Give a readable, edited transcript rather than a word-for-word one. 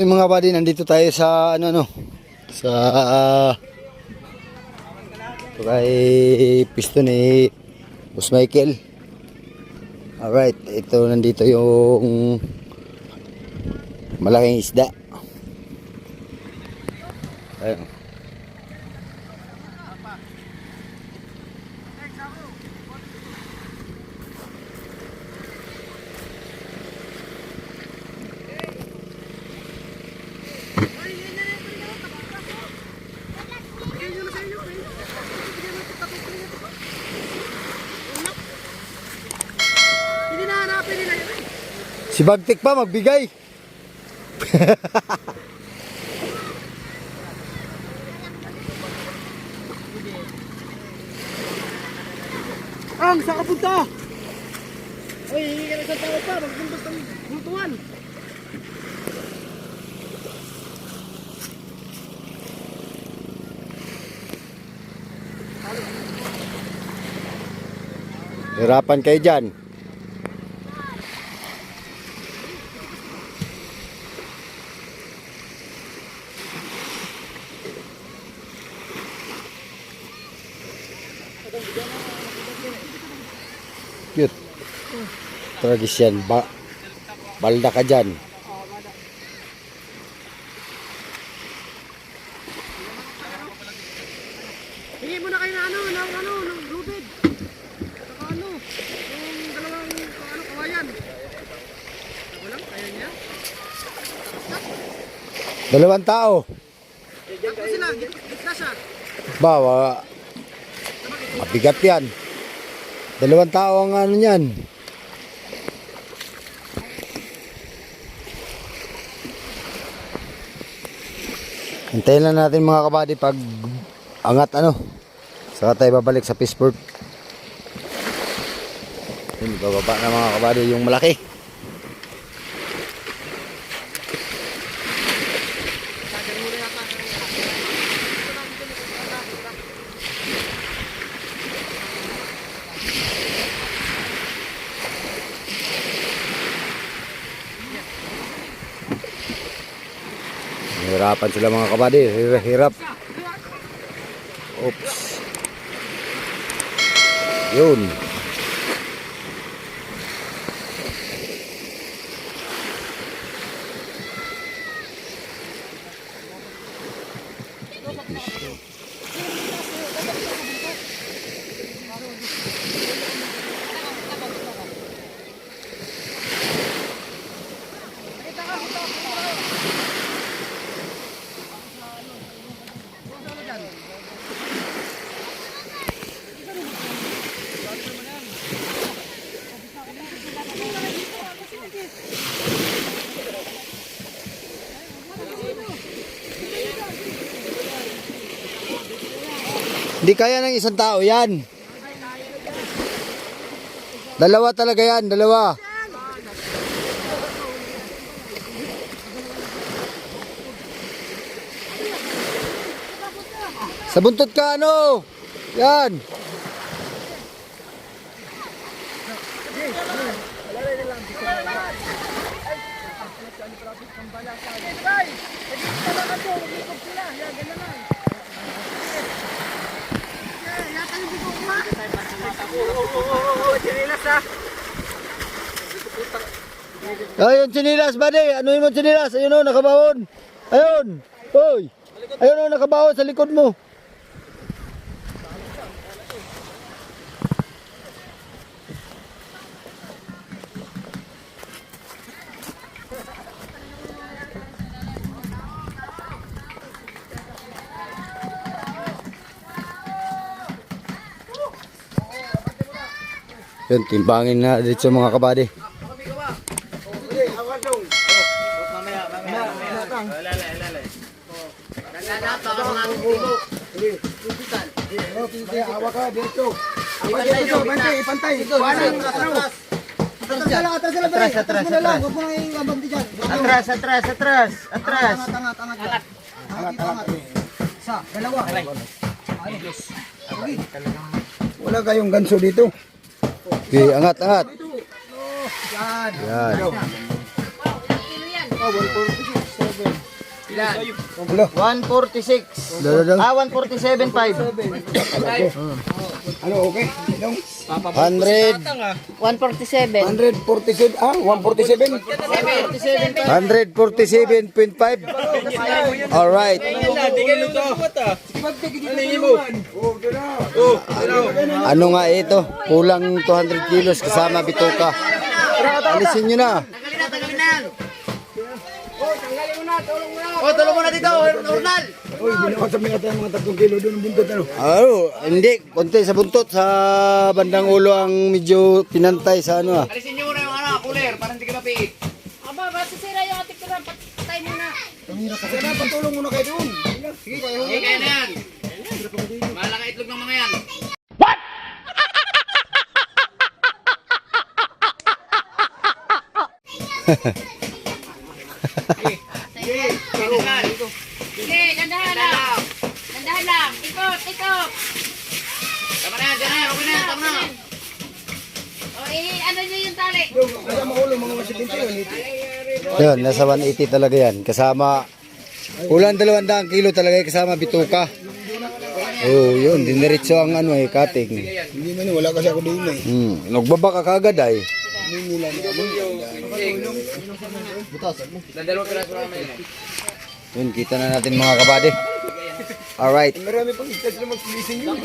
Yung mga buddy, nandito tayo sa sa kay piston ni Boss Michael. Alright, ito nandito yung malaking isda. Ayun. Si Bagtik pa magbigay. Ang saan ka punta? Uy, hindi ka na sa tao pa. Magbumbas ng bultuan. Hirapan kayo dyan. Cute. Tradisyon. Balda ka dyan. Hingi mo na kayo na ng lubid. Saka yung dalawang kawayan. Walang, kaya niya. Dalawang tao. Ako sila, gitna siya. Bawa. Mabigat yan. Dalawang tao ang ano yan. Hintayin lang natin mga kabady pag angat saka tayo babalik sa fishport. Yun, bababa na mga kabady yung malaki. Hirapan sila mga kabady, hirap. Oops. Yun. Hindi kaya ng isang tao yan. Dalawa talaga yan, dalawa. Sa buntot ka yan. Ayun, sinilas buddy. Ano yung sinilas? Ayun nakabawon. Ayun. Hoy. Ayun nakabawon sa likod mo. Yun, timbangin na dito mga kabady. Hawak ka dito. Ipantay. Atras. Angat. Isa, dalawa. Ayos. Wala kayong ganso dito. Okay, angat. Yan. Yan. 147. 146. Dalo. 147.5. Ano, okay? Ilang? 100. 147. 147, 147? 147.5. Alright. Ano nga ito? Kulang 200 kilos kasama bituka. Alisin nyo na. Tagalin na. Tulong mo na dito, Ornal. Uy, ginawa sa mga tayo mga 3 kilo doon ang buntot, ano? Hindi. Konti sa buntot. Sa bandang ulo ang medyo pinantay sa ano. Alisin niyo muna yung cooler para hindi ka mapiit. Aba, masisira yung ating kira. Patay mo na. Kasi na, patulong muna kayo doon. Sige, kayo. Okay, kaya na yan. Mahal ka itlog ng mga yan. Sige, dandahan lang. Dandahan lang. Ikot. Tama na yan, dyan na yan. Okay na yan, tama na. O, ano nyo yung tali? Kaya makulo, mga 70. Yun, nasa 180 talaga yan. Kasama, kulang 200 kilo talaga yan, kasama bituka. Oh, yun, diniretso ang ano eh, cutting. Hindi man, wala kasi ako doon eh. Nagbaba ka kagad ay. Dadalawa piraso namin. Yun, kita na natin mga kabady. Alright. Marami pang itas na mag-slicing yun.